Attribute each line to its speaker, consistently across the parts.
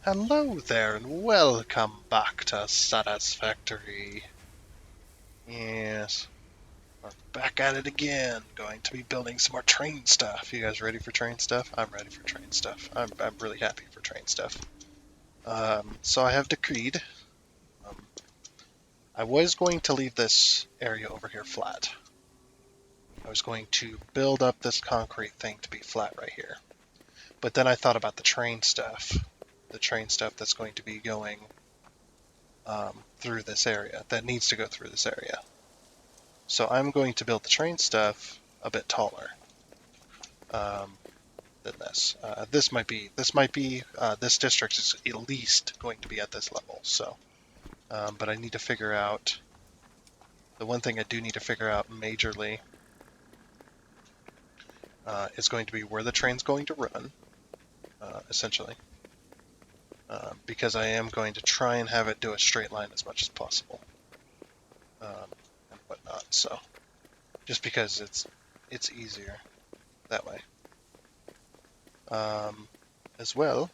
Speaker 1: Hello there, and welcome back to Satisfactory. Yes, we're back at it again. Going to be building some more train stuff. You guys ready for train stuff? I'm ready for train stuff. I'm really happy for train stuff. So I have decreed. Um, I was going to leave this area over here flat. I was going to build up this concrete thing to be flat right here. But then I thought about the train stuff. The train stuff that's going to be going through this area, that needs to go through this area. So I'm going to build the train stuff a bit taller um, than this. This district is at least going to be at this level. So, but I need to figure out the one thing I do need to figure out majorly is going to be where the train's going to run, essentially, because I am going to try and have it do a straight line as much as possible, and whatnot. So, just because it's easier that way. As well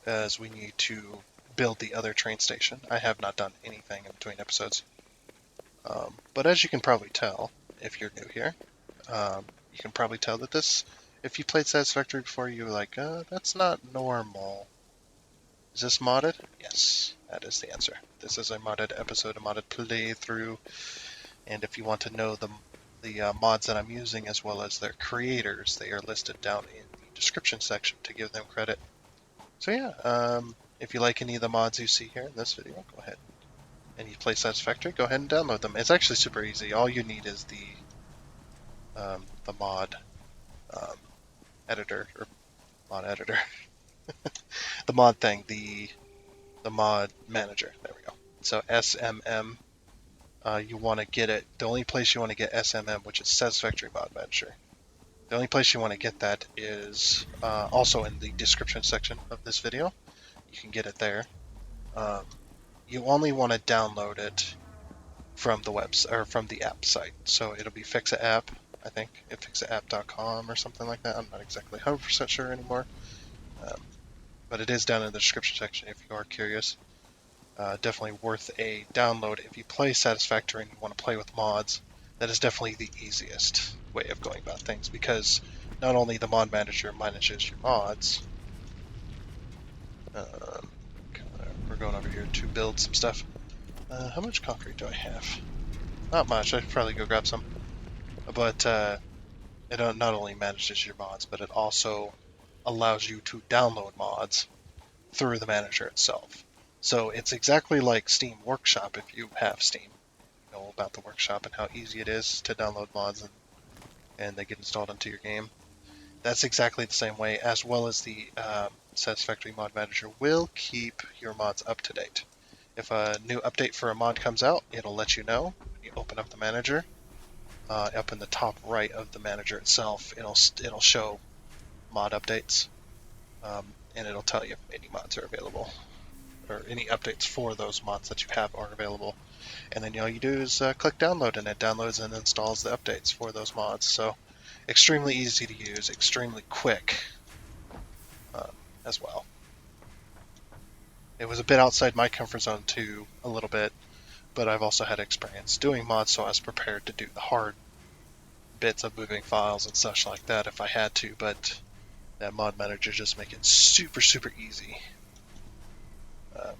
Speaker 1: as we need to build the other train station. I have not done anything in between episodes. But as you can probably tell, if you're new here, you can probably tell that this, if you played Satisfactory before, you're like, that's not normal. Is this modded? Yes, that is the answer. This is a modded episode, a modded playthrough, and if you want to know the mods that I'm using as well as their creators, they are listed down in the description section to give them credit. So yeah, if you like any of the mods you see here in this video, go ahead. And you play Satisfactory, go ahead and download them. It's actually super easy. All you need is the mod um, editor, or mod editor, the mod thing, the mod manager. There we go. So SMM, you want to get it. The only place you want to get SMM, which is Satisfactory Mod Manager. The only place you want to get that is also in the description section of this video. You can get it there. You only want to download it from the website or from the app site. So it'll be Fixit app, I think, at fixitapp.com or something like that. I'm not exactly 100% sure anymore, but it is down in the description section if you are curious. Definitely worth a download if you play Satisfactory and you want to play with mods. That is definitely the easiest way of going about things because not only the mod manager manages your mods. We're going over here to build some stuff. How much concrete do I have? Not much. I should probably go grab some. But it not only manages your mods, but it also allows you to download mods through the manager itself. So it's exactly like Steam Workshop if you have Steam. You know about the workshop and how easy it is to download mods and they get installed into your game. That's exactly the same way, as well as the Satisfactory Mod Manager will keep your mods up to date. If a new update for a mod comes out, it'll let you know when you open up the manager. Up in the top right of the manager itself, it'll show mod updates, and it'll tell you if any mods are available or any updates for those mods that you have are available. And then all you do is click download, and it downloads and installs the updates for those mods. So extremely easy to use, extremely quick as well. It was a bit outside my comfort zone too, a little bit, but I've also had experience doing mods, so I was prepared to do the hard bits of moving files and such like that if I had to, but that mod manager just make it super, super easy. Um,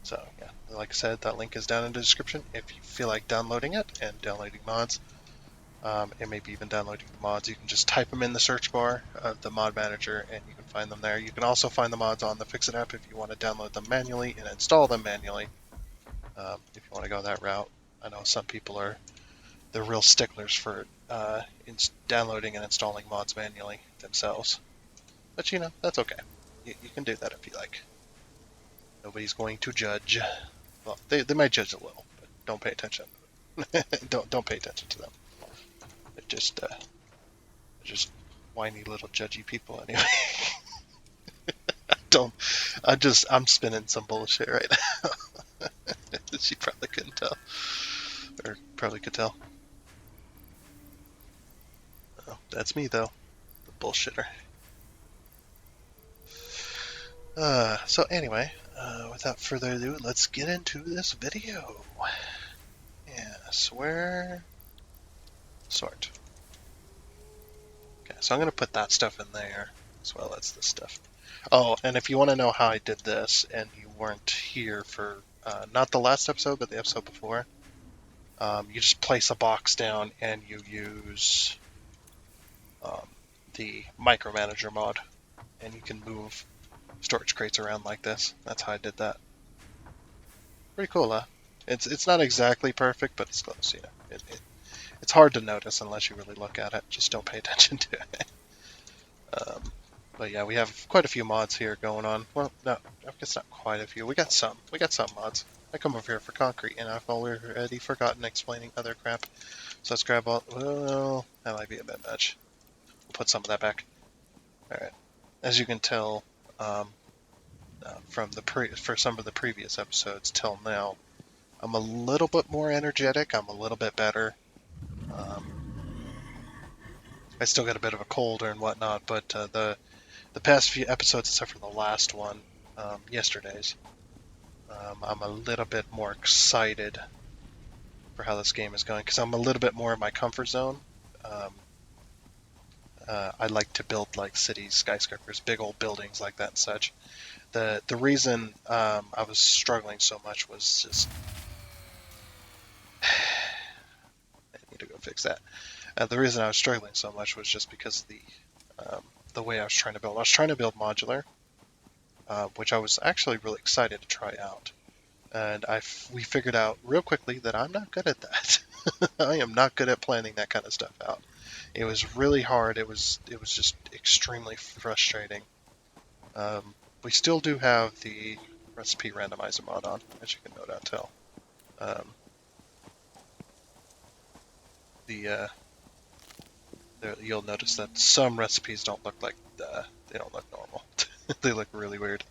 Speaker 1: so yeah, like I said, that link is down in the description if you feel like downloading it and downloading mods, and maybe even downloading the mods. You can just type them in the search bar of the mod manager and you can find them there. You can also find the mods on the Fixit app if you want to download them manually and install them manually, if you want to go that route. I know some people they're real sticklers for downloading and installing mods manually themselves. But you know, that's okay. You can do that if you like. Nobody's going to judge. Well, they might judge a little, but don't pay attention. don't pay attention to them. They're just whiny little judgy people anyway. don't. I'm spinning some bullshit right now. She probably couldn't tell, or probably could tell. Oh, that's me though, the bullshitter. So anyway, without further ado, let's get into this video. Yeah, swear, sort. Okay, so I'm gonna put that stuff in there as well as this stuff. Oh, and if you want to know how I did this, and you weren't here for not the last episode, but the episode before, you just place a box down and you use um, the micromanager mod, and you can move storage crates around like this. That's how I did that. Pretty cool, huh? It's not exactly perfect, but it's close. You know, it's hard to notice unless you really look at it. Just don't pay attention to it. Um, but yeah, we have quite a few mods here going on. Well, no, I guess not quite a few. We got some. We got some mods. I come over here for concrete, and I've already forgotten explaining other crap. So let's grab all. Well, that might be a bit much. We'll put some of that back. All right. As you can tell, from for some of the previous episodes till now, I'm a little bit more energetic. I'm a little bit better. Um, I still got a bit of a cold and whatnot, but the past few episodes, except for the last one, yesterday's, I'm a little bit more excited for how this game is going because I'm a little bit more in my comfort zone. Um, I like to build like cities, skyscrapers, big old buildings like that and such. The reason I was struggling so much was just I need to go fix that. The reason I was struggling so much was just because the way I was trying to build. I was trying to build modular, which I was actually really excited to try out. And we figured out real quickly that I'm not good at that. I am not good at planning that kind of stuff out. It was really hard. It was just extremely frustrating. We still do have the recipe randomizer mod on, as you can no doubt tell. Um, you'll notice that some recipes don't look like they don't look normal. They look really weird.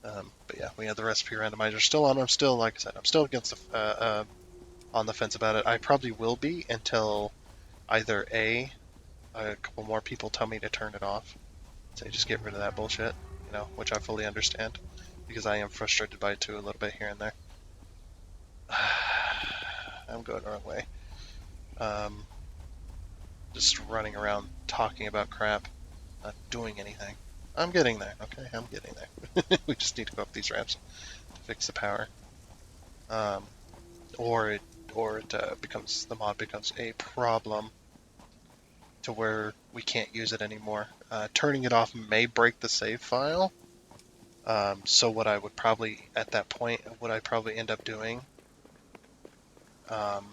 Speaker 1: But yeah, we have the recipe randomizer still on. I'm still, like I said, I'm still on the fence about it. I probably will be until either a couple more people tell me to turn it off, say just get rid of that bullshit, which I fully understand because I am frustrated by it too a little bit here and there. I'm going the wrong way. Just running around talking about crap, not doing anything. I'm getting there. Okay, I'm getting there. We just need to go up these ramps to fix the power. Um, or it becomes the mod becomes a problem to where we can't use it anymore. Turning it off may break the save file. So what I would probably at that point, what I probably end up doing, um,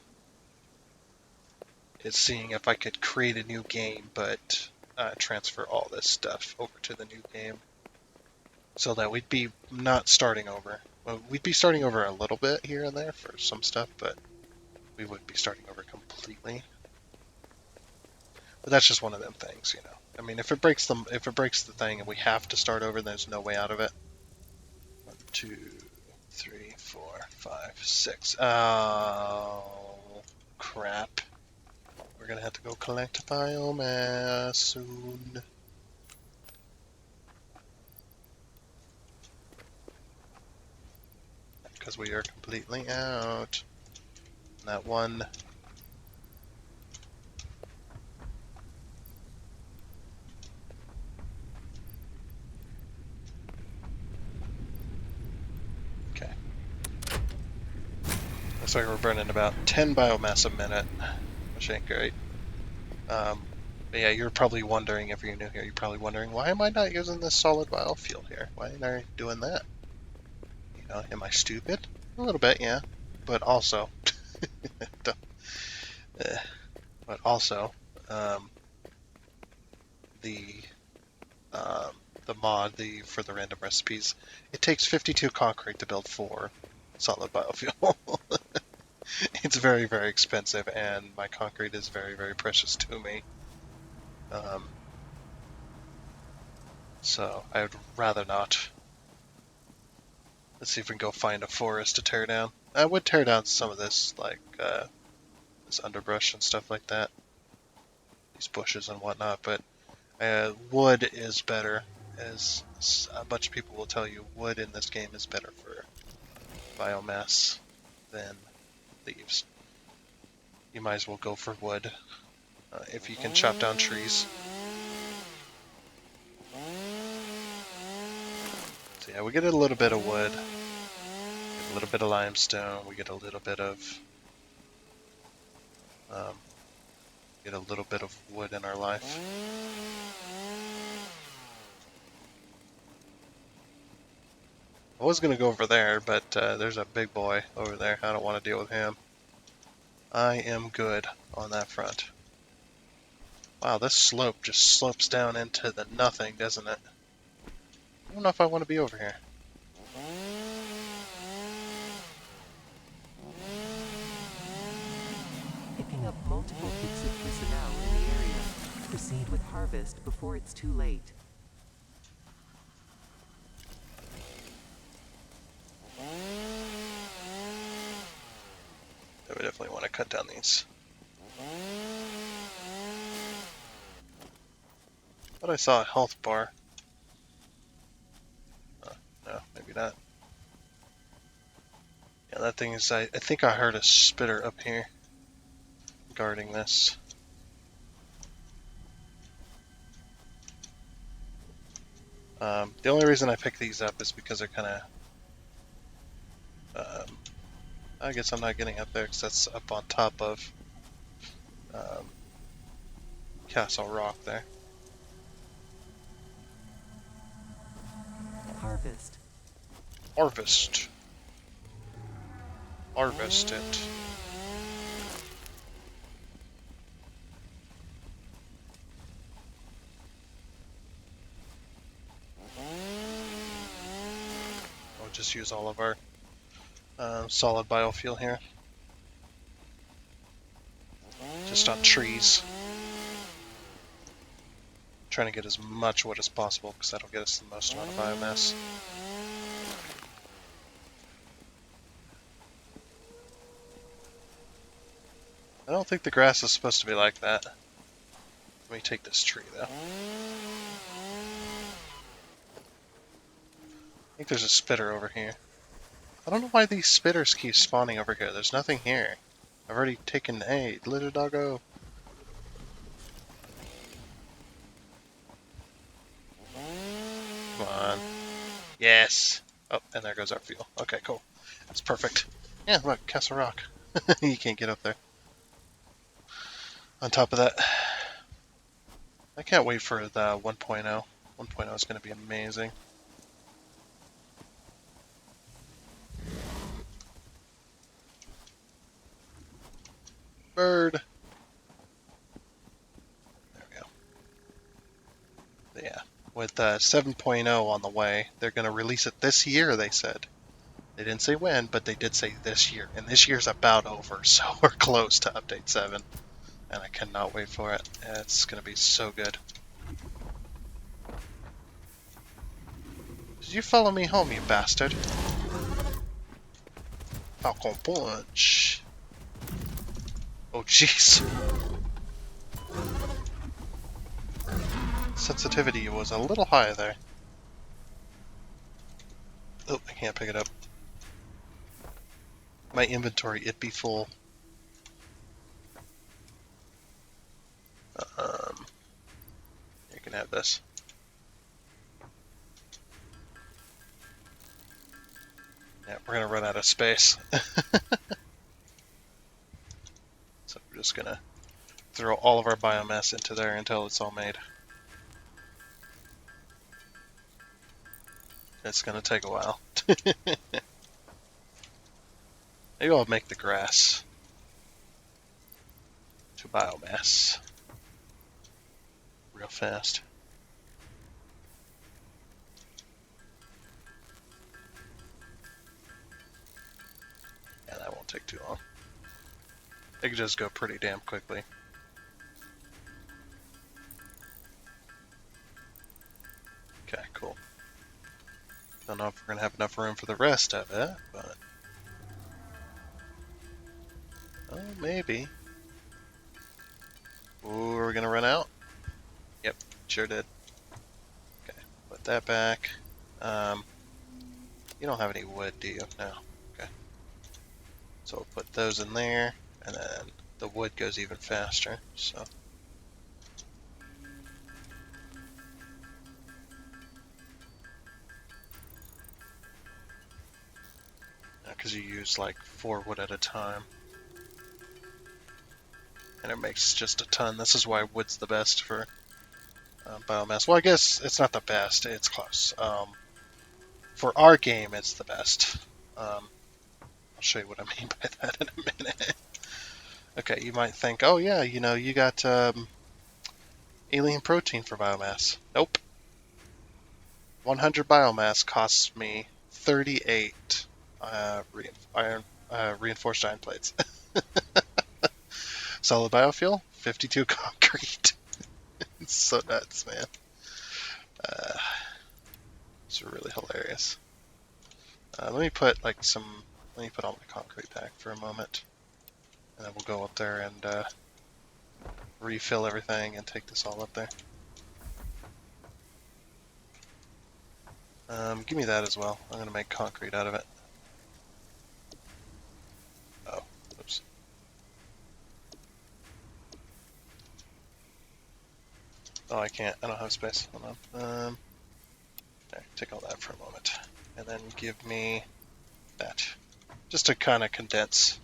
Speaker 1: is seeing if I could create a new game, but transfer all this stuff over to the new game, so that we'd be not starting over. Well, we'd be starting over a little bit here and there for some stuff, but we wouldn't be starting over completely. But that's just one of them things, you know. I mean, if it breaks the thing and we have to start over, there's no way out of it. 1, 2, 3, 4, 5, 6. Oh, crap. We're gonna have to go collect biomass soon. Because we are completely out. That one. Okay. Looks like we're burning about 10 biomass a minute, which ain't great. But yeah, you're probably wondering, if you're new here, you're probably wondering, why am I not using this solid biofuel here? Why am I doing that? Am I stupid? A little bit, yeah. But also, but also, um, the um, the mod for the random recipes, it takes 52 concrete to build 4 solid biofuel. It's very, very expensive, and my concrete is very, very precious to me. Um, so I would rather not. Let's see if we can go find a forest to tear down. I would tear down some of this, like this underbrush and stuff like that, these bushes and whatnot, but wood is better, as A bunch of people will tell you wood in this game is better for biomass than leaves. You might as well go for wood if you can chop down trees. So yeah, we get a little bit of wood, a little bit of limestone, we get a little bit of wood in our life. I was gonna go over there, but there's a big boy over there. I don't want to deal with him. I am good on that front. Wow, this slope just slopes down into the nothing, doesn't it? I don't know if I want to be over here.
Speaker 2: Picking up multiple bits of personnel in the area. Proceed with harvest before it's too late.
Speaker 1: I would definitely want to cut down these. But I saw a health bar. No, maybe not. Yeah, that thing is... I think I heard a spitter up here guarding this. The only reason I pick these up is because they're kind of... I guess I'm not getting up there because that's up on top of Castle Rock there.
Speaker 2: Harvest.
Speaker 1: Harvest. Harvest it. We'll just use all of our solid biofuel here. Just on trees. Trying to get as much wood as possible because that'll get us the most amount of biomass. I don't think the grass is supposed to be like that. Let me take this tree though. I think there's a spitter over here. I don't know why these spitters keep spawning over here. There's nothing here. I've already taken a little doggo. Come on. Yes. Oh, and there goes our fuel. Okay, cool. That's perfect. Yeah, look, Castle Rock. You can't get up there. On top of that, I can't wait for the 1.0. 1.0 is going to be amazing. Bird. There we go. Yeah, with 7.0 on the way, they're going to release it this year, they said. They didn't say when, but they did say this year. And this year's about over, so we're close to update 7. And I cannot wait for it. It's going to be so good. Did you follow me home, you bastard? Falcon Punch. Oh, jeez. Sensitivity was a little high there. Oh, I can't pick it up. My inventory, it'd be full. You can have this. Yeah, we're gonna run out of space. So we're just gonna throw all of our biomass into there until it's all made. It's gonna take a while. Maybe I'll make the grass to biomass real fast. Yeah, that won't take too long. It could just go pretty damn quickly. Okay, cool. Don't know if we're gonna have enough room for the rest of it, but oh, maybe. Ooh, are we gonna run out? Yep, sure did. Okay, but Put that back. You don't have any wood, do you? No. Okay. So we'll put those in there, and then the wood goes even faster. So. Because you use like 4 wood at a time. And it makes just a ton. This is why wood's the best for biomass. Well, I guess it's not the best. It's close. For our game, it's the best. I'll show you what I mean by that in a minute. Okay, you might think, oh yeah, you got alien protein for biomass. Nope. 100 biomass costs me 38 reinforced iron plates. Solid biofuel, 52 concrete. It's so nuts, man. It's really hilarious. Let me put all my concrete back for a moment, and then we'll go up there and refill everything and take this all up there. Give me that as well. I'm gonna make concrete out of it. Oh, oops. Oh, I can't. I don't have space. Hold on. There, take all that for a moment, and then give me that, just to kind of condense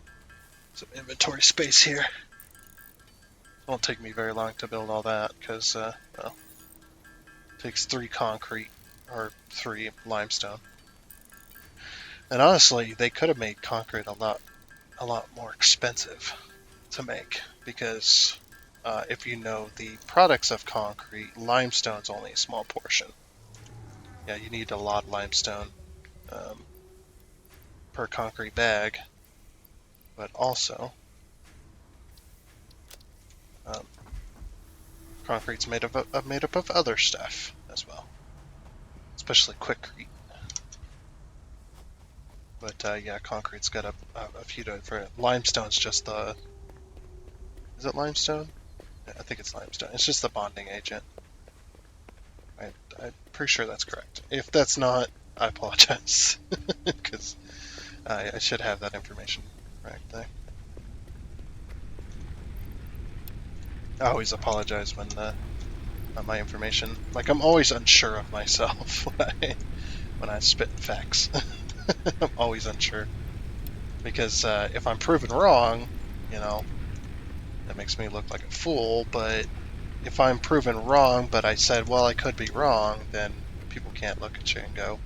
Speaker 1: some inventory space here. It won't take me very long to build all that because, well, it takes 3 concrete or 3 limestone. And honestly, they could have made concrete a lot more expensive to make because if you know the products of concrete, limestone's only a small portion. Yeah, you need a lot of limestone per concrete bag, but also concrete's made up of other stuff as well, especially quickcrete. But yeah, concrete's got a few different. Limestone's just the. Is it limestone? Yeah, I think it's limestone. It's just the bonding agent. I'm pretty sure that's correct. If that's not, I apologize, because I should have that information right there. I always apologize when my information, like I'm always unsure of myself when I spit facts. I'm always unsure because if I'm proven wrong, that makes me look like a fool. But if I'm proven wrong, but I said, well, I could be wrong, then people can't look at you and go,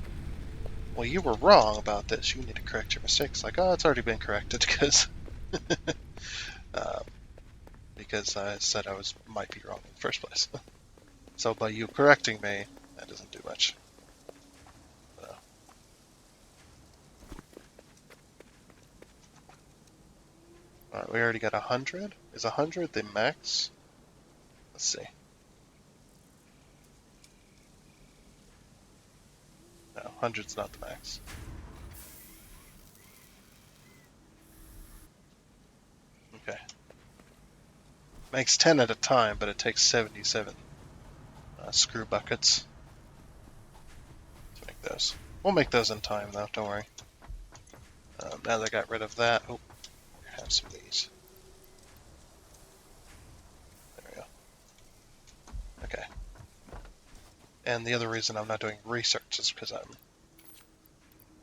Speaker 1: well, you were wrong about this. You need to correct your mistakes. Like, oh, it's already been corrected because I said I might be wrong in the first place. So by you correcting me, that doesn't do much. Alright, we already got 100. Is 100 the max? Let's see. No, 100's not the max. Okay. Makes 10 at a time, but it takes 77 screw buckets to make those. We'll make those in time, though, don't worry. Now that I got rid of that, oh, I have some of these. There we go. Okay. And the other reason I'm not doing research is because I'm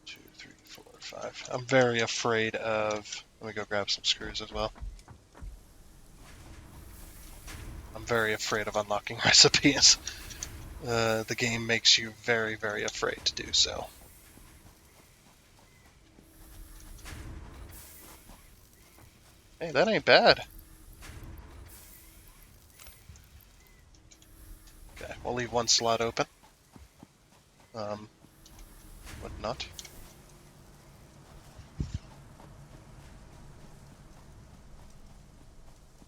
Speaker 1: 2, 3, 4, 5. I'm very afraid of. Let me go grab some screws as well. I'm very afraid of unlocking recipes. The game makes you very, very afraid to do so. Hey, that ain't bad. Okay, we'll leave one slot open. What not?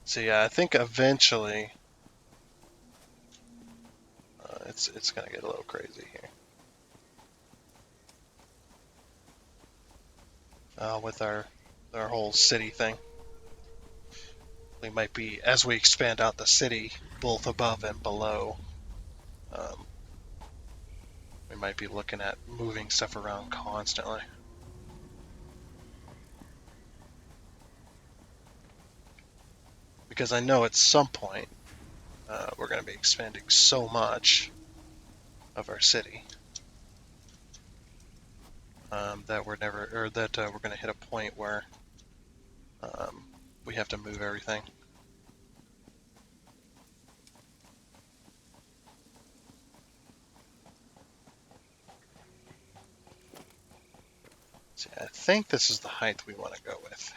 Speaker 1: So yeah, I think eventually it's gonna get a little crazy here. With our whole city thing. We might be, as we expand out the city, both above and below, might be looking at moving stuff around constantly. Because I know at some point we're going to be expanding so much of our city that we're going to hit a point where we have to move everything. See, I think this is the height we want to go with.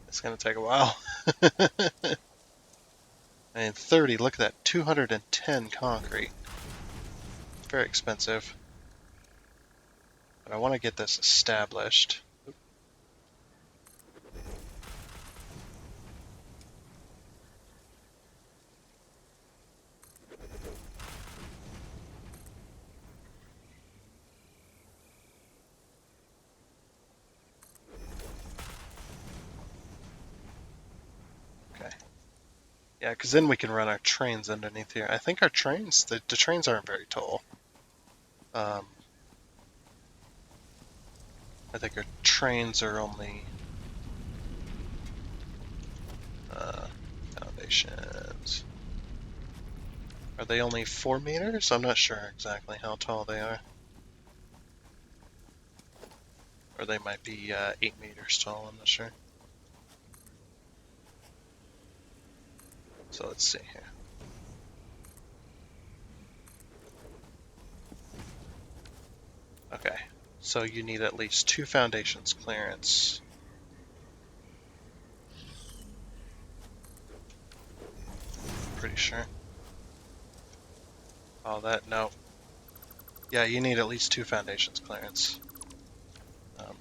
Speaker 1: It's going to take a while. And 30, look at that, 210 concrete. Very expensive. But I want to get this established. Okay. Yeah, because then we can run our trains underneath here. I think our trains, the trains aren't very tall. I think our trains are only foundations. Are they only 4 meters? I'm not sure exactly how tall they are. Or they might be 8 meters tall, I'm not sure. So let's see here. Okay, so you need at least 2 foundations clearance. Pretty sure. Oh, no. Yeah, you need at least 2 foundations clearance.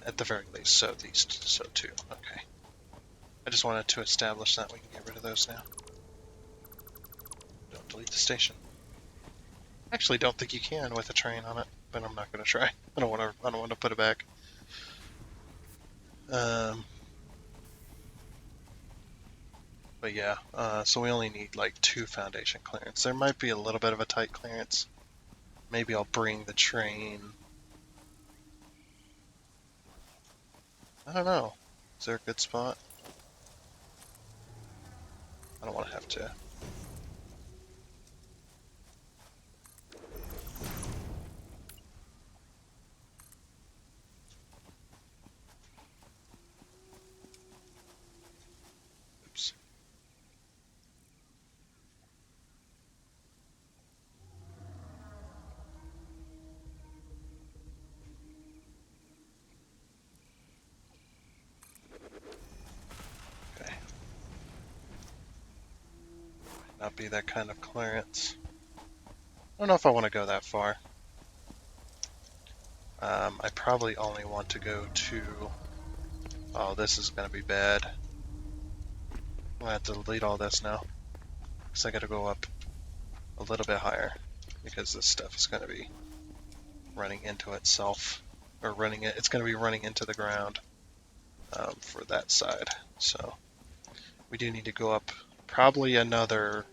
Speaker 1: At the very least, so these, so 2. Okay. I just wanted to establish that we can get rid of those now. Don't delete the station. Actually, don't think you can with a train on it, but I'm not going to try. I don't want to put it back. But yeah, so we only need like 2 foundation clearance. There might be a little bit of a tight clearance. Maybe I'll bring the train. I don't know. Is there a good spot? I don't want to have to. Oops. Okay. Not be that kind of clearance. I don't know if I want to go that far. I probably only want to go to... Oh, this is going to be bad. I'm going to have to delete all this now. Because I got to go up a little bit higher. Because this stuff is going to be running into itself. Or it's going to be running into the ground for that side. So we do need to go up probably another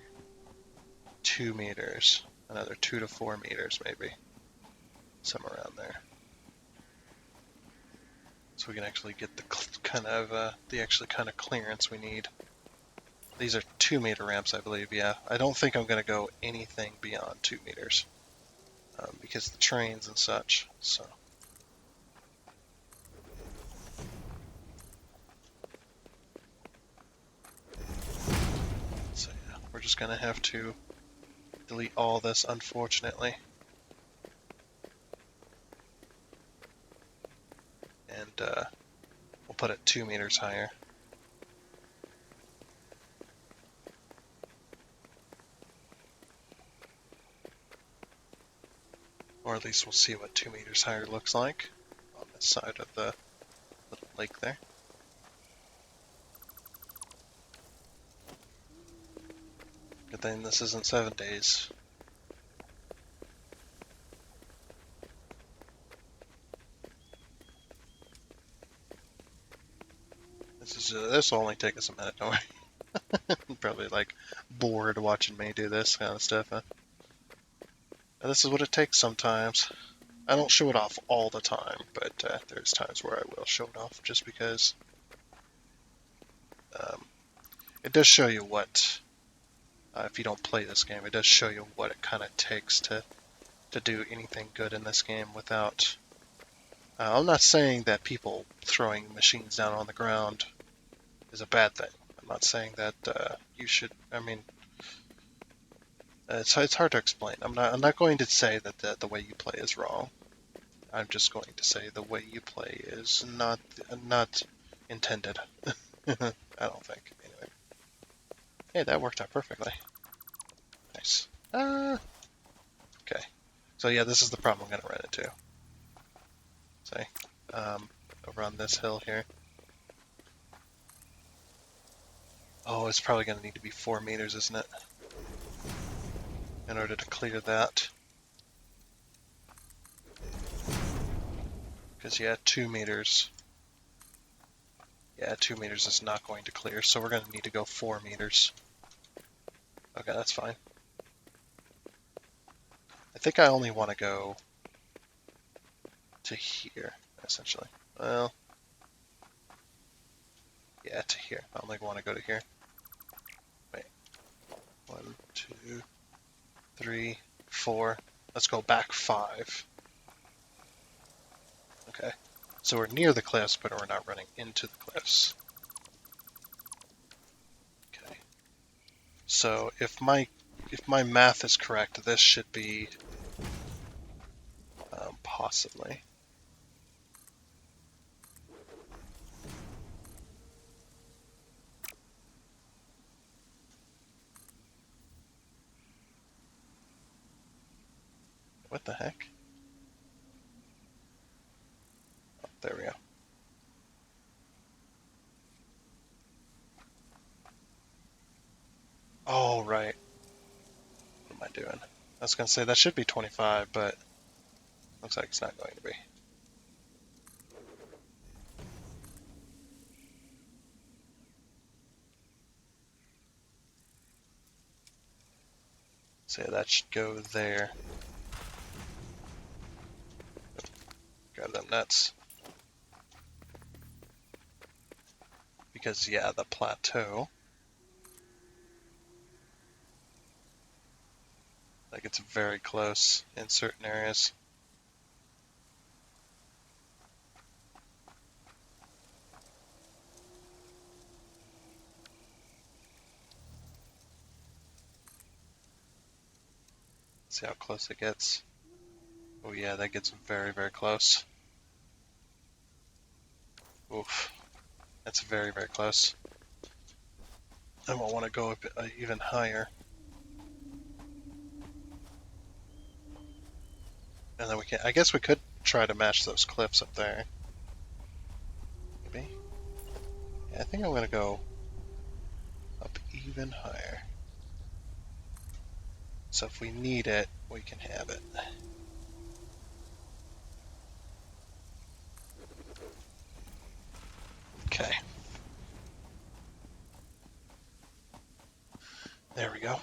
Speaker 1: 2 meters. Another 2 to 4 meters maybe. Somewhere around there. So we can actually get the kind of clearance we need. These are 2 meter ramps, I believe. Yeah, I don't think I'm going to go anything beyond 2 meters because the trains and such. So yeah, we're just going to have to delete all this, unfortunately. And we'll put it 2 meters higher. Or at least we'll see what 2 meters higher looks like on this side of the little lake there. Good thing this isn't 7 days. This will only take us a minute, don't worry. Probably like bored watching me do this kind of stuff. Huh? This is what it takes sometimes. I don't show it off all the time, but there's times where I will show it off just because um, it does show you what, if you don't play this game, it does show you what it kind of takes to do anything good in this game without. I'm not saying that people throwing machines down on the ground is a bad thing. I'm not saying that you should. I mean, it's hard to explain. I'm not going to say that the way you play is wrong. I'm just going to say the way you play is not intended. I don't think. Anyway. Hey, that worked out perfectly. Nice. Okay. So yeah, this is the problem I'm going to run into. See, over on this hill here. Oh, it's probably going to need to be 4 meters, isn't it? In order to clear that. Because yeah, 2 meters. Yeah, 2 meters is not going to clear, so we're going to need to go 4 meters. Okay, that's fine. I think I only want to go to here, essentially. Well, yeah, to here. I only want to go to here. Wait. 1, 2, 3, 4. Let's go back 5. Okay. So we're near the cliffs, but we're not running into the cliffs. Okay. So if my math is correct, this should be possibly. What the heck? Oh, there we go. Oh, right. What am I doing? I was going to say that should be 25, but looks like it's not going to be. So yeah, that should go there. Grab them nuts. Because, yeah, the plateau, like, it's very close in certain areas. See how close it gets. Oh yeah, that gets very, very close. Oof. That's very, very close. I won't want to go up even higher. And then we can, I guess we could try to match those cliffs up there. Maybe. Yeah, I think I'm going to go up even higher. So if we need it, we can have it. Okay. There we go.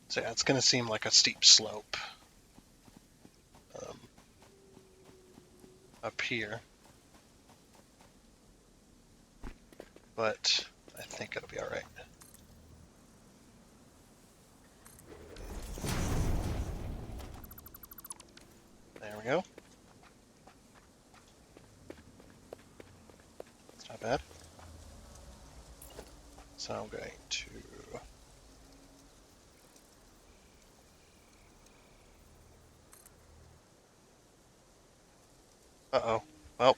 Speaker 1: So yeah, it's going to seem like a steep slope up here. But I think it'll be alright. There we go. It's not bad. So I'm going to... Uh-oh. Well.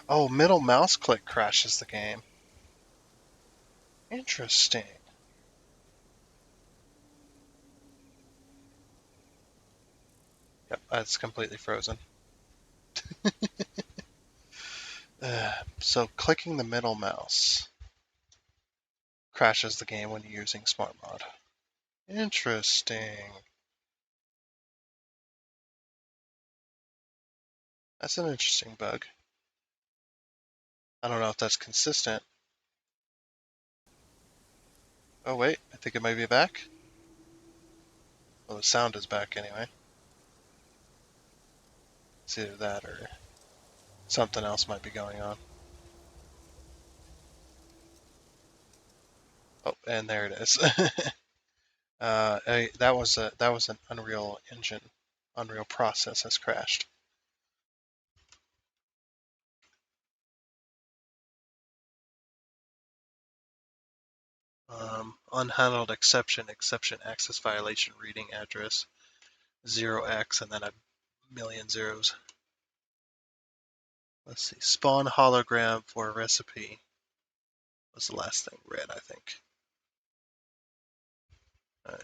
Speaker 1: Oh, middle mouse click crashes the game. Interesting. Yep, it's completely frozen. So clicking the middle mouse crashes the game when you're using Smart Mod. Interesting. That's an interesting bug. I don't know if that's consistent. Oh wait, I think it might be back. Well, the sound is back anyway. It's either that or something else might be going on. Oh, and there it is. That was an Unreal Engine, Unreal process has crashed. Unhandled exception, exception access violation, reading address 0x, and then a million zeros. Let's see, spawn hologram for a recipe was the last thing read, I think. All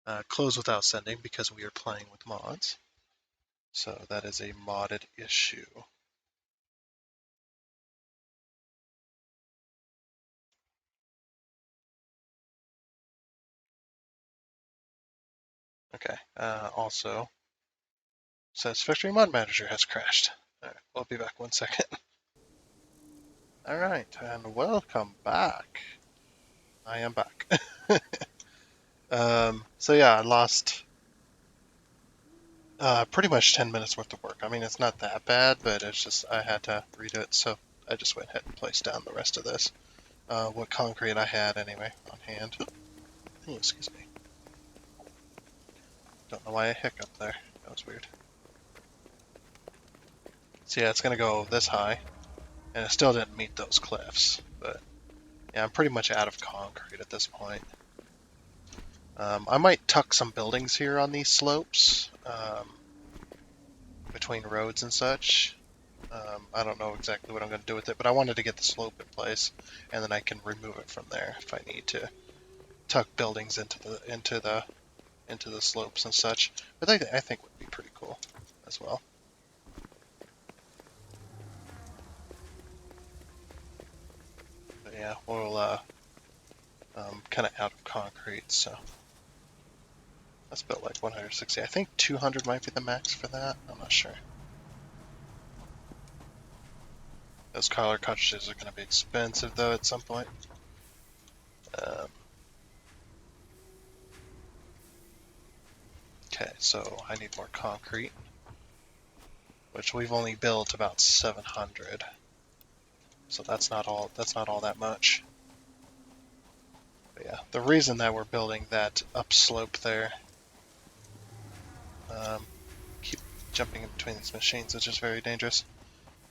Speaker 1: right. Close without sending because we are playing with mods. So that is a modded issue. Okay, also, Satisfactory Mod Manager has crashed. All right, we'll be back 1 second. All right, and welcome back. I am back. So yeah, I lost pretty much 10 minutes worth of work. I mean, it's not that bad, but it's just I had to redo it, so I just went ahead and placed down the rest of this. What concrete I had anyway on hand. Oh, excuse me. Don't know why I hiccuped there. That was weird. So yeah, it's gonna go this high, and it still didn't meet those cliffs, but yeah, I'm pretty much out of concrete at this point. I might tuck some buildings here on these slopes, between roads and such. I don't know exactly what I'm going to do with it, but I wanted to get the slope in place, and then I can remove it from there if I need to tuck buildings into the slopes and such. But I think would be pretty cool as well. But yeah, we'll kind of out of concrete, so let's build like 160. I think 200 might be the max for that. I'm not sure. Those color cartridges are going to be expensive though at some point. Um, okay, so I need more concrete, which we've only built about 700. So that's not all that much. But yeah, the reason that we're building that upslope there, keep jumping in between these machines, which is very dangerous.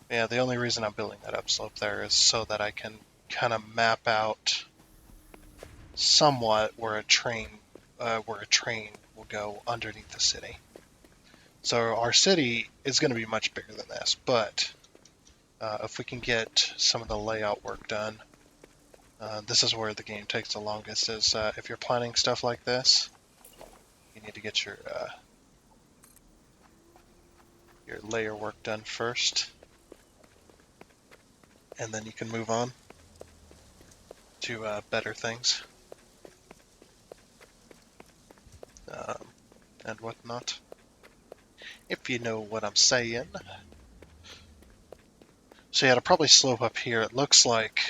Speaker 1: But yeah, the only reason I'm building that upslope there is so that I can kind of map out somewhat where a train will go underneath the city. So our city is going to be much bigger than this, but if we can get some of the layout work done, this is where the game takes the longest. Is if you're planning stuff like this, you need to get your layer work done first, and then you can move on to better things um, and whatnot. If you know what I'm saying. So yeah, it'll probably slope up here. It looks like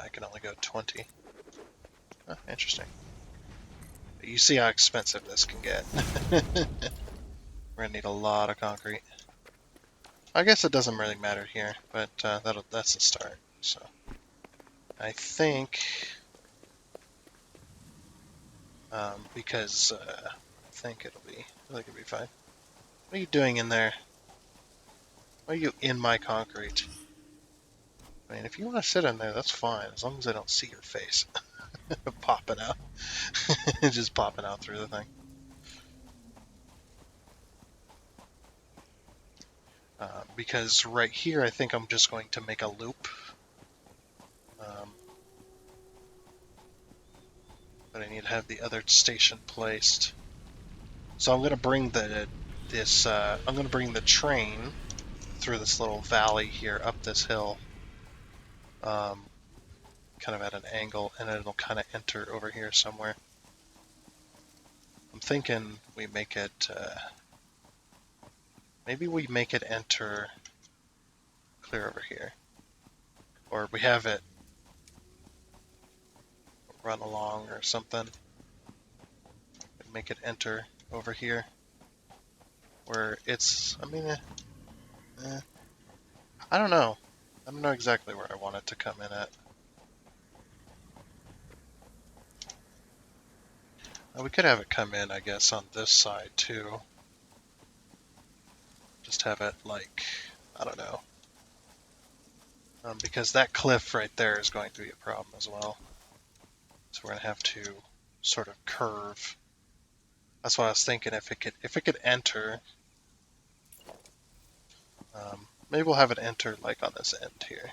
Speaker 1: I can only go 20. Oh, interesting. But you see how expensive this can get. We're gonna need a lot of concrete. I guess it doesn't really matter here, but that's the start. So I think because I think it'll be fine. What are you doing in there? Why are you in my concrete? I mean, if you want to sit in there, that's fine, as long as I don't see your face popping out, just popping out through the thing. Because right here, I think I'm just going to make a loop. But I need to have the other station placed. So I'm going to bring I'm going to bring the train through this little valley here up this hill, kind of at an angle, and it'll kind of enter over here somewhere. I'm thinking we make it Maybe we make it enter clear over here. Or we have it run along or something. Make it enter over here. Where it's, I mean, I don't know. I don't know exactly where I want it to come in at. We could have it come in, I guess, on this side too. Just have it like, I don't know. Because that cliff right there is going to be a problem as well. So we're going to have to sort of curve. That's what I was thinking. If it could enter, maybe we'll have it enter like on this end here.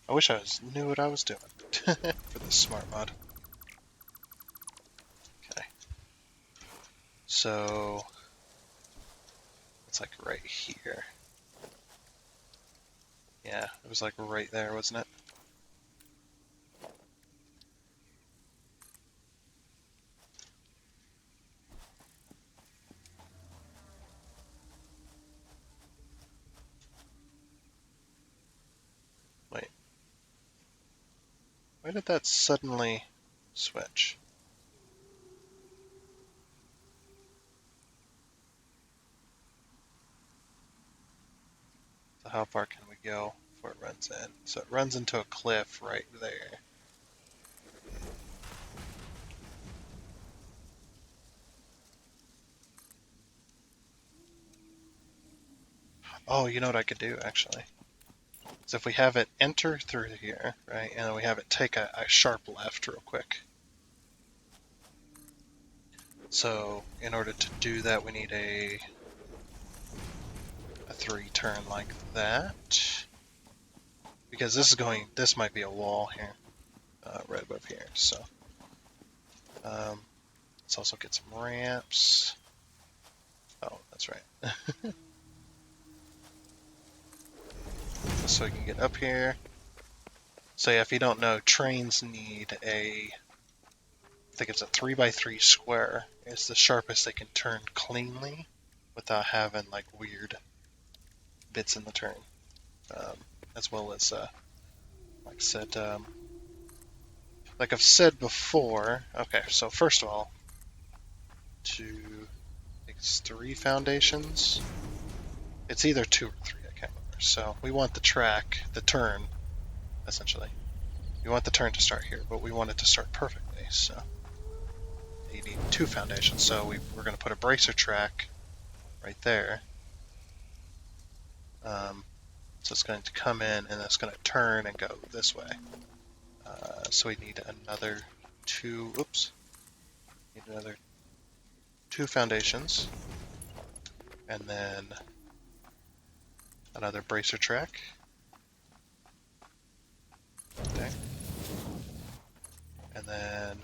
Speaker 1: I wish I knew what I was doing for this smart mod. Okay. So it's like right here. Yeah, it was like right there, wasn't it? Wait. Why did that suddenly switch? So how far can we go before it runs in? So it runs into a cliff right there. Oh, you know what I could do actually? So if we have it enter through here, right, and then we have it take a sharp left real quick. So in order to do that, we need a 3 turn like that. Because this might be a wall here, right above here. So let's also get some ramps. Oh, that's right. So we can get up here. So yeah, if you don't know, trains need I think it's a 3x3 square. It's the sharpest they can turn cleanly without having like weird bits in the turn. As well as, like I said, like I've said before. Okay, so first of all, it's 3 foundations. It's either 2 or 3, I can't remember. So we want the turn, essentially. We want the turn to start here, but we want it to start perfectly. So you need 2 foundations. So we're going to put a bracer track right there. So it's going to come in and it's going to turn and go this way. So we need another 2. Oops. Need another 2 foundations, and then another bracer track. Okay. And then,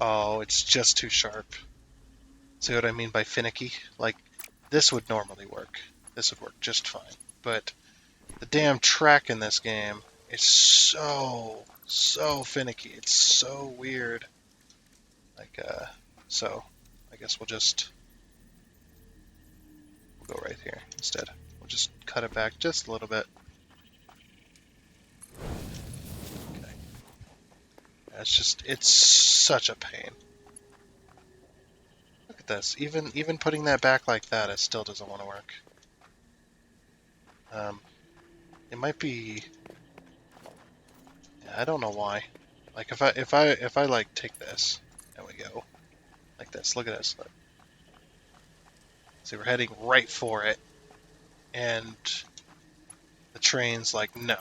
Speaker 1: oh, it's just too sharp. See what I mean by finicky? Like, this would normally work. This would work just fine. But the damn track in this game is so finicky. It's so weird. Like, so I guess we'll go right here instead. We'll just cut it back just a little bit. Okay. It's such a pain. Look at this. Even putting that back like that, it still doesn't want to work. It might be. Yeah, I don't know why. Like if I like take this and we go like this. Look at this. Look. See, we're heading right for it, and the train's like, no,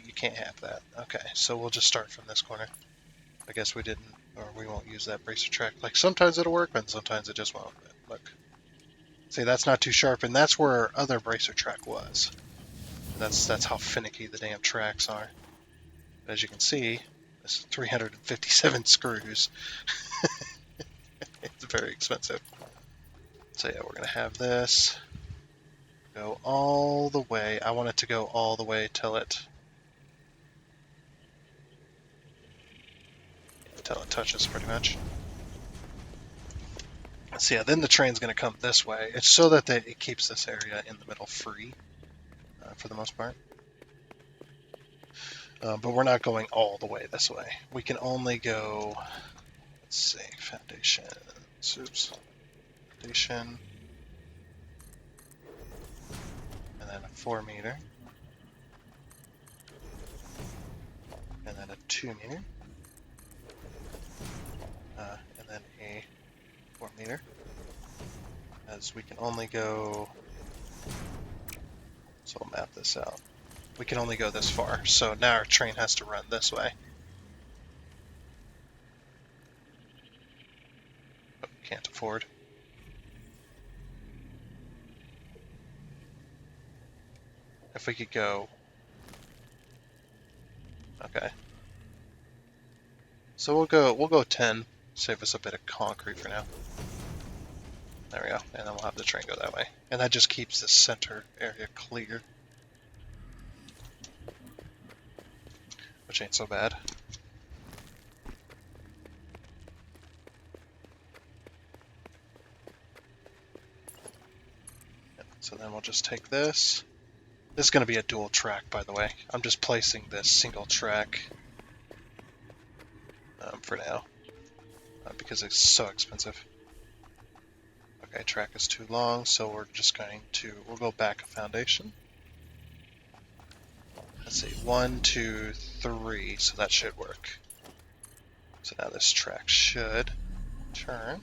Speaker 1: you can't have that. Okay, so we'll just start from this corner. I guess we didn't, or we won't use that bracer track. Like sometimes it'll work, and sometimes it just won't. Look. See, that's not too sharp, and that's where our other bracer track was. That's how finicky the damn tracks are. As you can see, this is 357 screws. It's very expensive. So yeah, we're gonna have this. Go all the way. I want it to go all the way till it touches pretty much. So yeah, then the train's going to come this way. It's so that it keeps this area in the middle free for the most part. But we're not going all the way this way. We can only go, let's see, foundation, oops, foundation, and then a 4 meter, and then a 2 meter, and then a 4 meter. As we can only go, so I'll map this out. We can only go this far, so now our train has to run this way. But we can't afford. If we could go, okay. So we'll go 10, save us a bit of concrete for now. There we go, and then we'll have the train go that way. And that just keeps the center area clear. Which ain't so bad. So then we'll just take this. This is going to be a dual track, by the way. I'm just placing this single track for now because it's so expensive. Okay, track is too long, so we're just going to, we'll go back a foundation. Let's see, 1, 2, 3, so that should work. So now this track should turn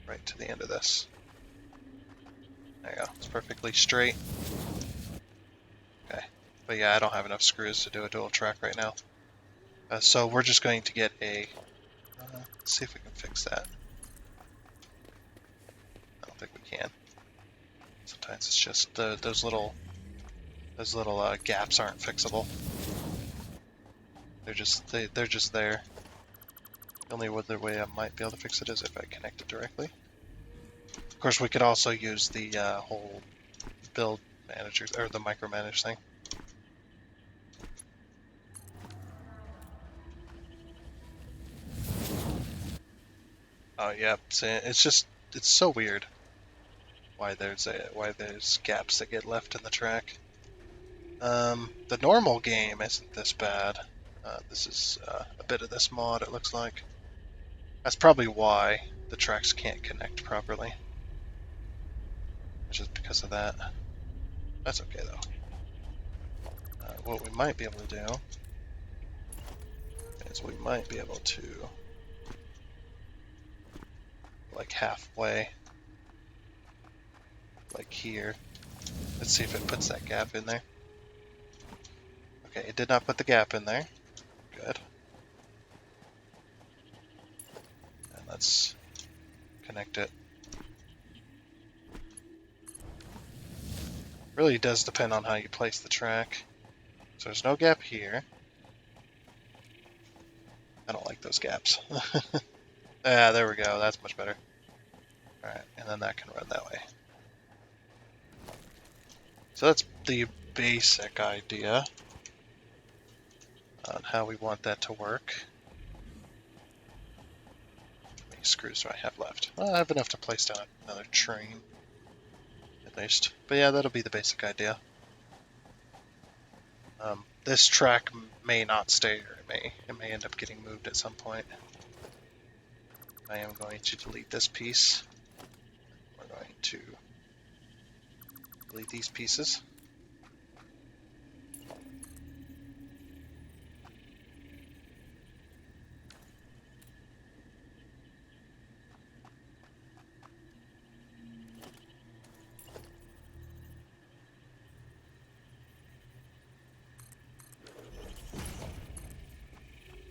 Speaker 1: right to the end of this. There you go, it's perfectly straight. Okay, but yeah, I don't have enough screws to do a dual track right now. So we're just going to get a, let's see if we can fix that. I don't think we can. Sometimes it's just those little gaps aren't fixable. They're just there. The only other way I might be able to fix it is if I connect it directly. Of course, we could also use the whole build manager or the micromanage thing. Oh yeah, it's so weird why there's gaps that get left in the track. The normal game isn't this bad. This is a bit of this mod, it looks like. That's probably why the tracks can't connect properly. It's just because of that. That's okay though. What we might be able to do is we might be able to, like halfway, like here. Let's see if it puts that gap in there. Okay, it did not put the gap in there. Good. And let's connect it. Really does depend on how you place the track. So there's no gap here. I don't like those gaps. Ah, there we go. That's much better. Alright, and then that can run that way. So that's the basic idea on how we want that to work. How many screws do I have left? Well, I have enough to place down another train, at least. But yeah, that'll be the basic idea. This track may not stay, or it may end up getting moved at some point. I am going to delete this piece. We're going to delete these pieces.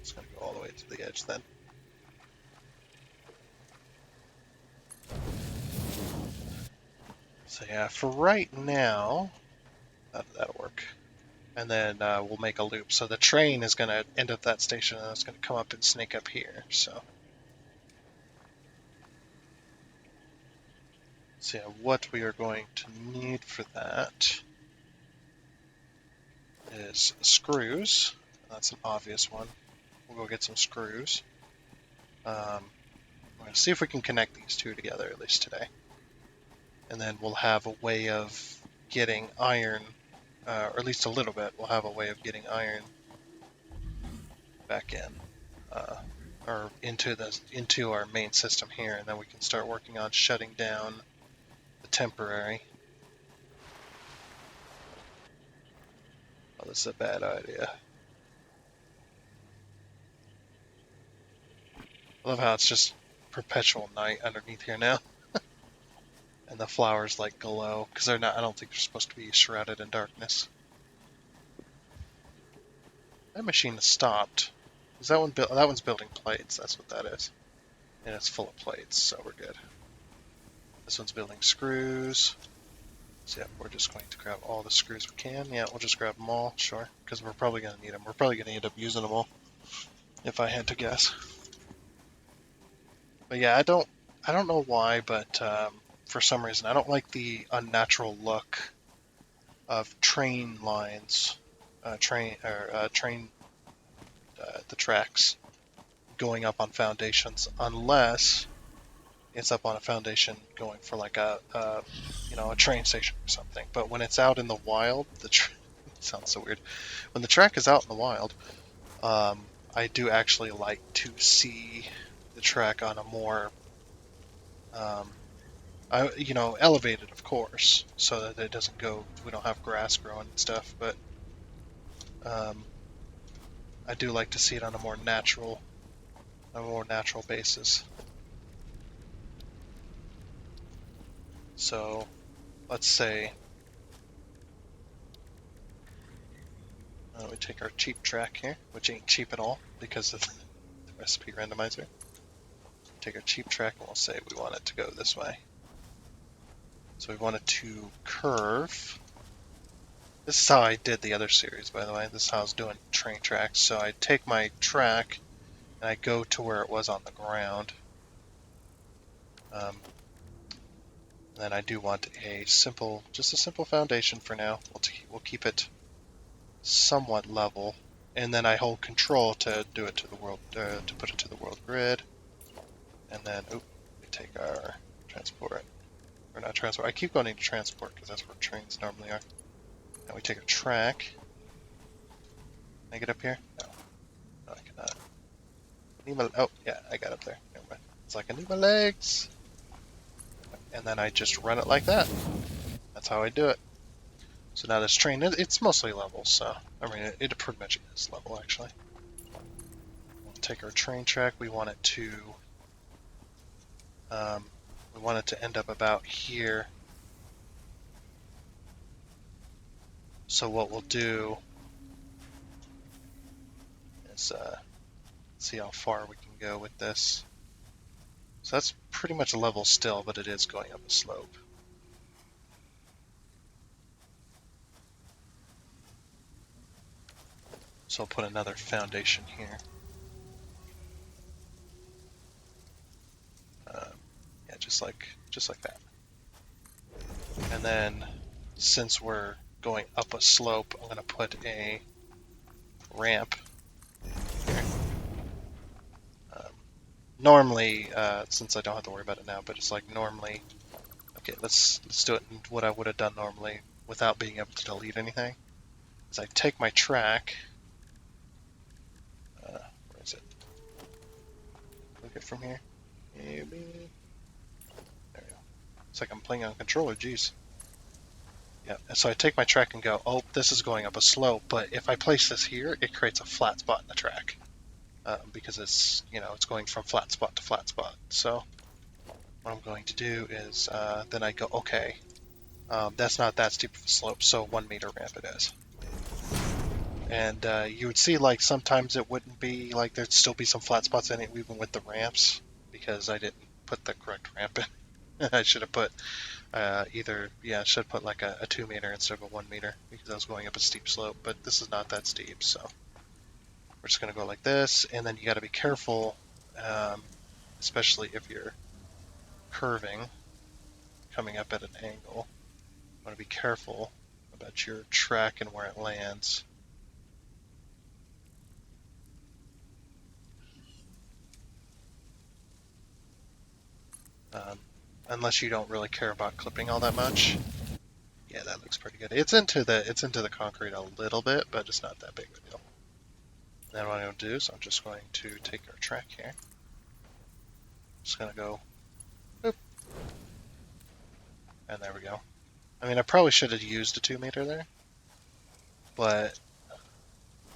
Speaker 1: It's going to go all the way to the edge then. So yeah, for right now, that'll work. And then we'll make a loop. So the train is going to end at that station and it's going to come up and snake up here. So So yeah, what we are going to need for that is screws. That's an obvious one. We'll go get some screws. We're going to see if we can connect these two together, at least today. And then we'll have a way of getting iron, or at least a little bit, we'll have a way of getting iron back in, or into our main system here, and then we can start working on shutting down the temporary. Oh, this is a bad idea. I love how it's just perpetual night underneath here now. And the flowers like glow, because they're not, I don't think they're supposed to be shrouded in darkness. That machine has stopped. Is that one that one's building plates, that's what that is. And it's full of plates, so we're good. This one's building screws. So yeah, we're just going to grab all the screws we can. Yeah, we'll just grab them all, sure, because we're probably going to need them. We're probably going to end up using them all, if I had to guess. But yeah, I don't know why, but for some reason, I don't like the unnatural look of train lines, the tracks going up on foundations, unless it's up on a foundation going for like a train station or something. But when it's out in the wild, it sounds so weird. When the track is out in the wild, I do actually like to see the track on a more, elevated, of course, so that it doesn't go. We don't have grass growing and stuff, but um, I do like to see it on a more natural basis. So let's say we take our cheap track here, which ain't cheap at all because of the recipe randomizer. Take our cheap track and we'll say we want it to go this way. So we want it to curve. This is how I did the other series, by the way. This is how I was doing train tracks. So I take my track and I go to where it was on the ground. Then I do want just a simple foundation for now. We'll keep it somewhat level, and then I hold control to do it to the world, to put it to the world grid. And then, we take our transport, or not transport. I keep going into transport because that's where trains normally are. And we take a track. Can I get up here? No, I cannot. Oh, yeah, I got up there. Never mind. It's like I need my legs. And then I just run it like that. That's how I do it. So now this train, it's mostly level, so, I mean, it pretty much is level, actually. We'll take our train track. We want it to end up about here. So what we'll do is see how far we can go with this. So that's pretty much level still, but it is going up a slope. So I'll put another foundation here. Yeah, just like that. And then since we're going up a slope, I'm going to put a ramp here. Normally, since I don't have to worry about it now, but it's like normally, okay, let's do it in what I would have done normally without being able to delete anything. Is I take my track, where is it? Click it from here. Maybe. There we go. It's like I'm playing on a controller, jeez. Yeah, and so I take my track and go, oh, this is going up a slope, but if I place this here, it creates a flat spot in the track. Because it's going from flat spot to flat spot. So what I'm going to do is then I go, okay, that's not that steep of a slope, so 1 meter ramp it is. And you would see like sometimes it wouldn't be, like there'd still be some flat spots in it even with the ramps because I didn't put the correct ramp in. I should have put I should put like a 2 meter instead of a 1 meter because I was going up a steep slope, but this is not that steep, so we're just going to go like this, and then you got to be careful, especially if you're curving, coming up at an angle. You want to be careful about your track and where it lands. Unless you don't really care about clipping all that much. Yeah, that looks pretty good. It's into the concrete a little bit, but it's not that big of a deal. Then what I'm going to do is I'm just going to take our track here. Just going to go, boop, and there we go. I mean, I probably should have used a 2 meter there, but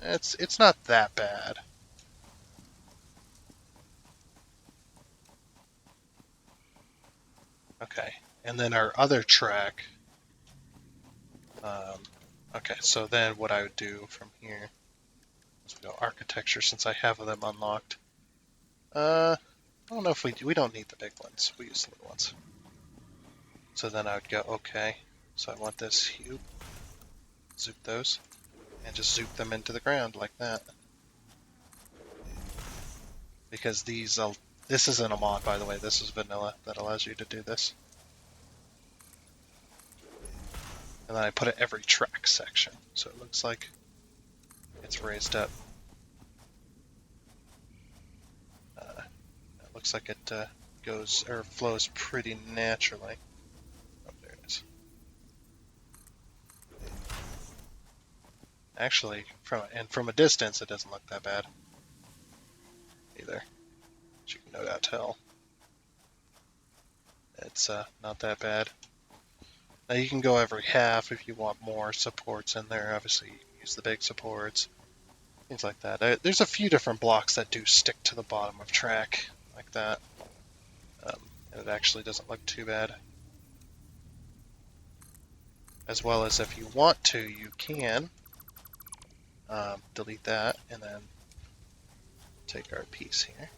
Speaker 1: it's not that bad. Okay, and then our other track. Okay, so then what I would do from here is we go architecture since I have them unlocked. I don't know if we don't need the big ones. We use the little ones. So then I would go okay. So I want this hue. Zoop those, and just zoop them into the ground like that. Because this isn't a mod, by the way. This is vanilla that allows you to do this. And then I put it every track section, so it looks like it's raised up. It looks like it goes or flows pretty naturally. Oh, there it is. Actually, from a distance, it doesn't look that bad either. As you can no doubt tell, it's not that bad. Now you can go every half if you want more supports in there. Obviously, you can use the big supports, things like that. There's a few different blocks that do stick to the bottom of track like that, and it actually doesn't look too bad. As well as if you want to, you can delete that and then take our piece here.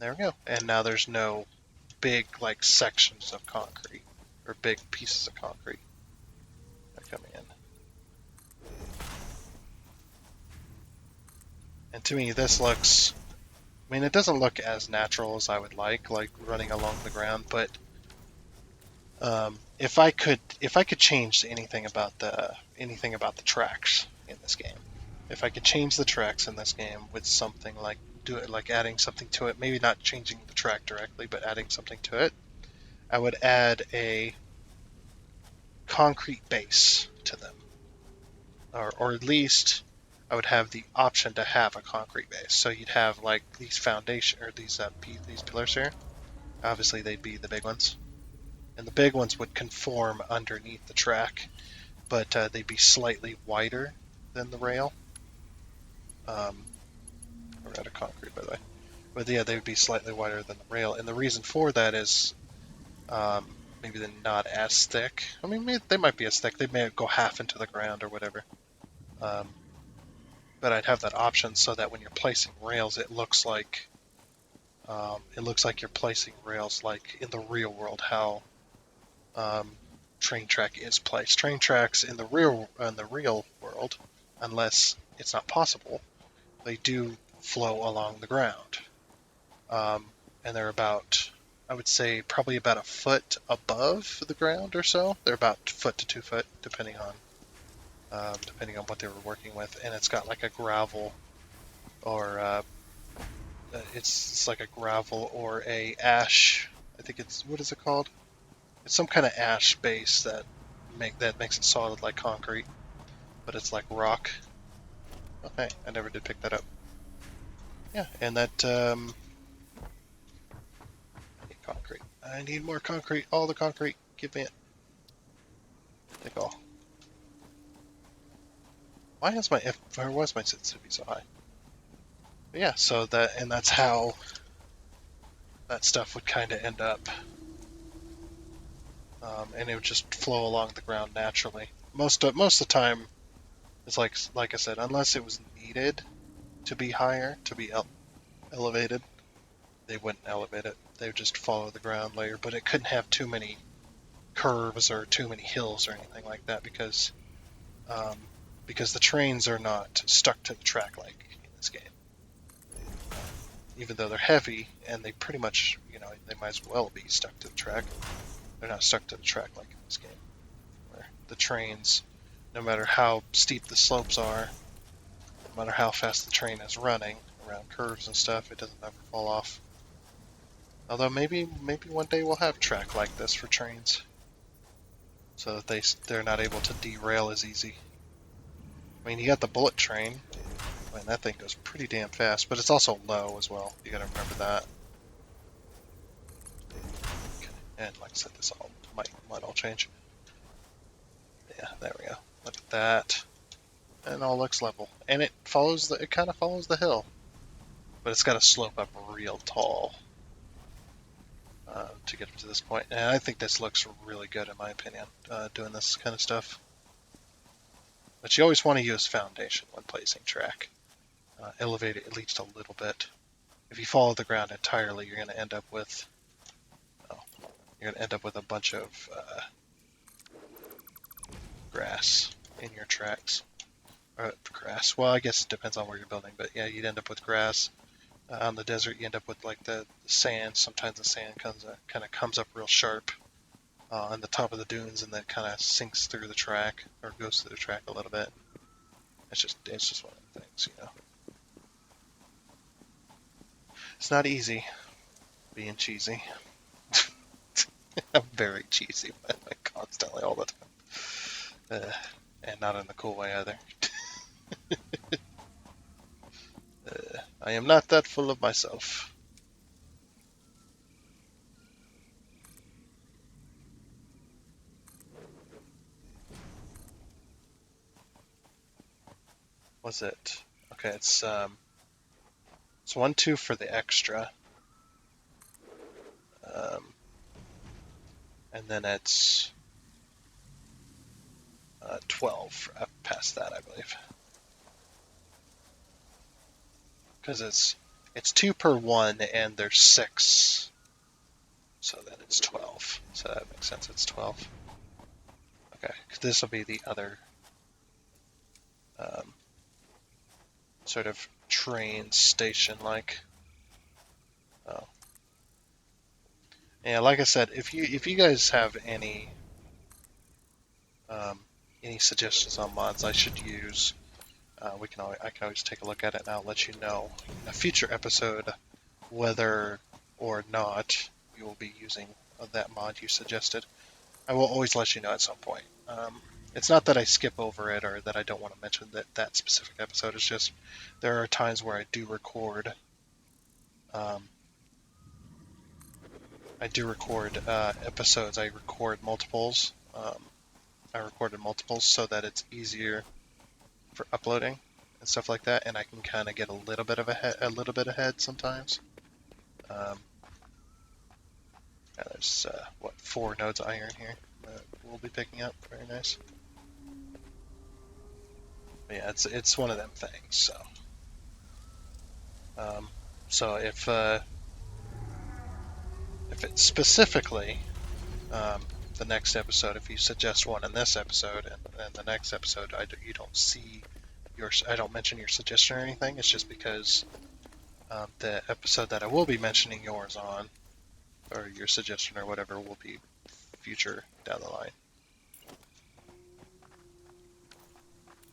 Speaker 1: There we go. And now there's no big like sections of concrete or big pieces of concrete that are coming in. And to me, this looks, I mean, it doesn't look as natural as I would like running along the ground, but if I could change anything about the tracks in this game, if I could change the tracks in this game with something like adding something to it, maybe not changing the track directly, but adding something to it, I would add a concrete base to them, or at least I would have the option to have a concrete base. So you'd have like these foundation or these pillars here. Obviously, they'd be the big ones. And the big ones would conform underneath the track, but they'd be slightly wider than the rail. We're out of concrete, by the way. But yeah, they would be slightly wider than the rail. And the reason for that is maybe they're not as thick. I mean, they might be as thick. They may go half into the ground or whatever. But I'd have that option so that when you're placing rails, it looks like you're placing rails like in the real world, how train track is placed. Train tracks in the real world, unless it's not possible, they do flow along the ground, and they're about, I would say, probably about a foot above the ground or so. They're about foot to 2 foot, depending on what they were working with, and it's got like a gravel or it's like a gravel or a ash. I think it's, what is it called? It's some kind of ash base that makes it solid like concrete, but it's like rock. Okay, I never did pick that up. Yeah, and that I need concrete. I need more concrete. All the concrete. Give me it. Take all. Why is my sensitivity so high? But yeah, so that's how that stuff would kind of end up. And it would just flow along the ground naturally. Most of the time, it's like I said, unless it was needed to be higher, to be elevated, they wouldn't elevate it. They would just follow the ground layer. But it couldn't have too many curves or too many hills or anything like that because the trains are not stuck to the track like in this game. even though they're heavy and they pretty much, they might as well be stuck to the track. They're not stuck to the track like in this game, where the trains, no matter how steep the slopes are, no matter how fast the train is running around curves and stuff, it doesn't ever fall off. Although maybe one day we'll have track like this for trains, so that they're not able to derail as easy. I mean, you got the bullet train, and that thing goes pretty damn fast, but it's also low as well. You gotta remember that. And like I said, this all might all change. Yeah, there we go. Look at that. And it all looks level. And it kind of follows the hill. But it's got to slope up real tall to get up to this point. And I think this looks really good in my opinion, doing this kind of stuff. But you always want to use foundation when placing track. Elevate it at least a little bit. If you follow the ground entirely, you're going to end up with a bunch of grass in your tracks. Grass. Well, I guess it depends on where you're building, but yeah, you'd end up with grass. On the desert, you end up with like the sand. Sometimes the sand kind of comes up real sharp on the top of the dunes, and then kind of sinks through the track or goes through the track a little bit. It's just one of the things. It's not easy being cheesy. I'm very cheesy, constantly all the time, and not in the cool way either. I am not that full of myself. Was it? Okay, it's 1-2 for the extra, um, and then it's 12 past that, I believe, because it's 2 per one, and there's 6, so then it's 12. So that makes sense. It's 12. Okay, this will be the other um, sort of train station like. Oh. Yeah, like I said, if you guys have um, any suggestions on mods I should use, I can always take a look at it, and I'll let you know in a future episode whether or not you will be using that mod you suggested. I will always let you know at some point. It's not that I skip over it or that I don't want to mention that specific episode. It's just there are times where I do record. Episodes. I record multiples. I recorded multiples so that it's easier for uploading and stuff like that, and I can kind of get a little bit ahead sometimes. Um, there's 4 nodes of iron here that we'll be picking up. Very nice. But yeah, it's one of them things. So if it's specifically the next episode, if you suggest one in this episode and the next episode, you don't see I don't mention your suggestion or anything. It's just because the episode that I will be mentioning yours on, or your suggestion or whatever, will be future down the line.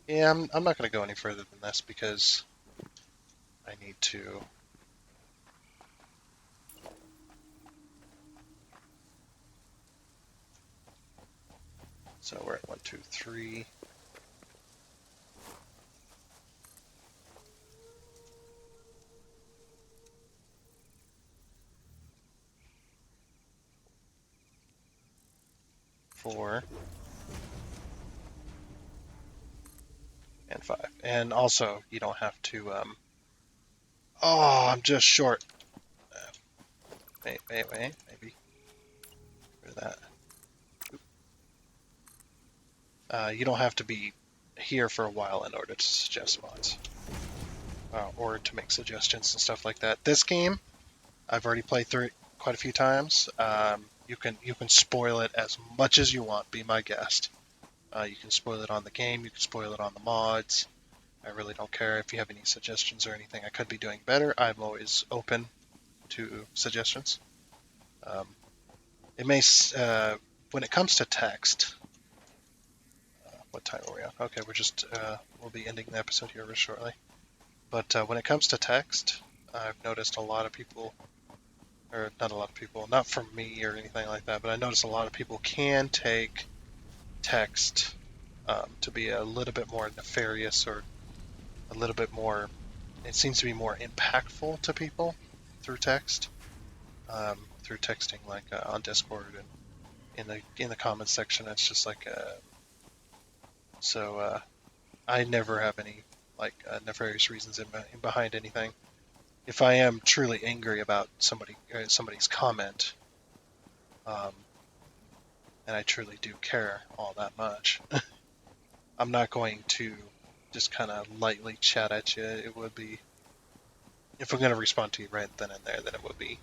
Speaker 1: Yeah, I'm not going to go any further than this because I need to. So we're at 1, 2, 3. Four and 5. And also, you don't have to. Oh, I'm just short. Wait, maybe. For that. You don't have to be here for a while in order to suggest mods. Or to make suggestions and stuff like that. This game, I've already played through it quite a few times. You can spoil it as much as you want. Be my guest. You can spoil it on the game. You can spoil it on the mods. I really don't care if you have any suggestions or anything I could be doing better. I'm always open to suggestions. Um, it may, when it comes to text, what time are we on? Okay, we'll be ending the episode here very shortly. But when it comes to text, I've noticed a lot of people, or not a lot of people, not from me or anything like that, but I noticed a lot of people can take text to be a little bit more nefarious or a little bit more, it seems to be more impactful to people through text, through texting like on Discord and in the comments section. It's just like so. I never have any like nefarious reasons in behind anything. If I am truly angry about somebody's comment, um, and I truly do care all that much, I'm not going to just kind of lightly chat at you. It would be if I'm going to respond to you right then and there, then it would be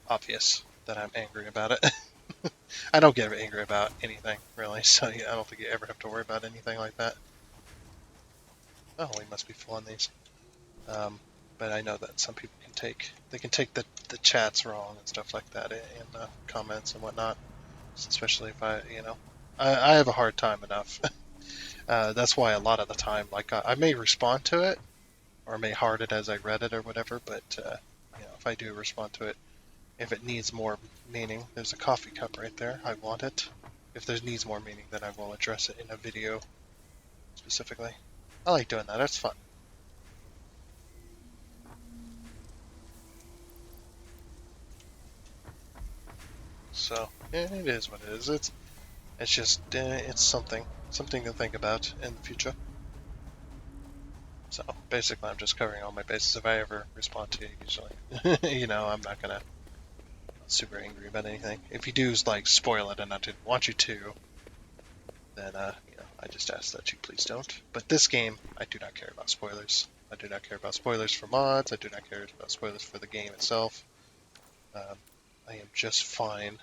Speaker 1: obvious that I'm angry about it. I don't get angry about anything really, so yeah, I don't think you ever have to worry about anything like that. Oh, we must be full on these. Um, but I know that some people can take the chats wrong and stuff like that in the comments and whatnot. Especially if I have a hard time enough. That's why a lot of the time, like I may respond to it or may heart it as I read it or whatever. But if I do respond to it, if it needs more meaning, there's a coffee cup right there. I want it. If there needs more meaning, then I will address it in a video specifically. I like doing that. It's fun. So yeah, it is what it is. It's just it's something to think about in the future. So basically, I'm just covering all my bases. If I ever respond to you, usually, I'm not gonna super angry about anything. If you do like spoil it, and I didn't want you to, then I just ask that you please don't. But this game, I do not care about spoilers. I do not care about spoilers for mods. I do not care about spoilers for the game itself. Um, I am just fine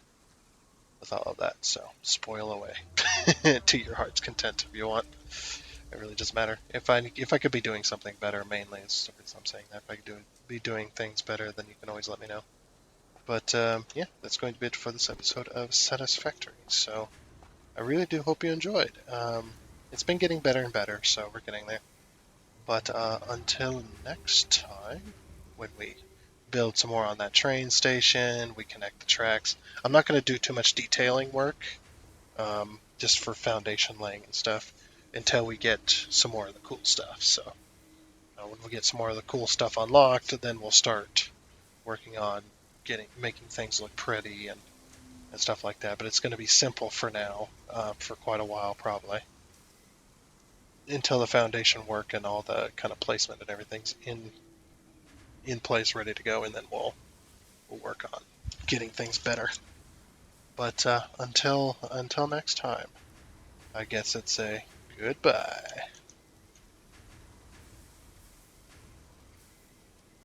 Speaker 1: with all of that. So spoil away to your heart's content if you want. It really doesn't matter. If I could be doing something better, mainly is the reason I'm saying that. If I could be doing things better, then you can always let me know. But yeah, that's going to be it for this episode of Satisfactory. So I really do hope you enjoyed. It's been getting better and better, so we're getting there. But until next time, when we build some more on that train station, we connect the tracks. I'm not going to do too much detailing work, just for foundation laying and stuff, until we get some more of the cool stuff. So when we get some more of the cool stuff unlocked, then we'll start working on making things look pretty and stuff like that. But it's going to be simple for now, for quite a while probably, until the foundation work and all the kind of placement and everything's in place, ready to go, and then we'll work on getting things better. But until next time, I guess it's a goodbye.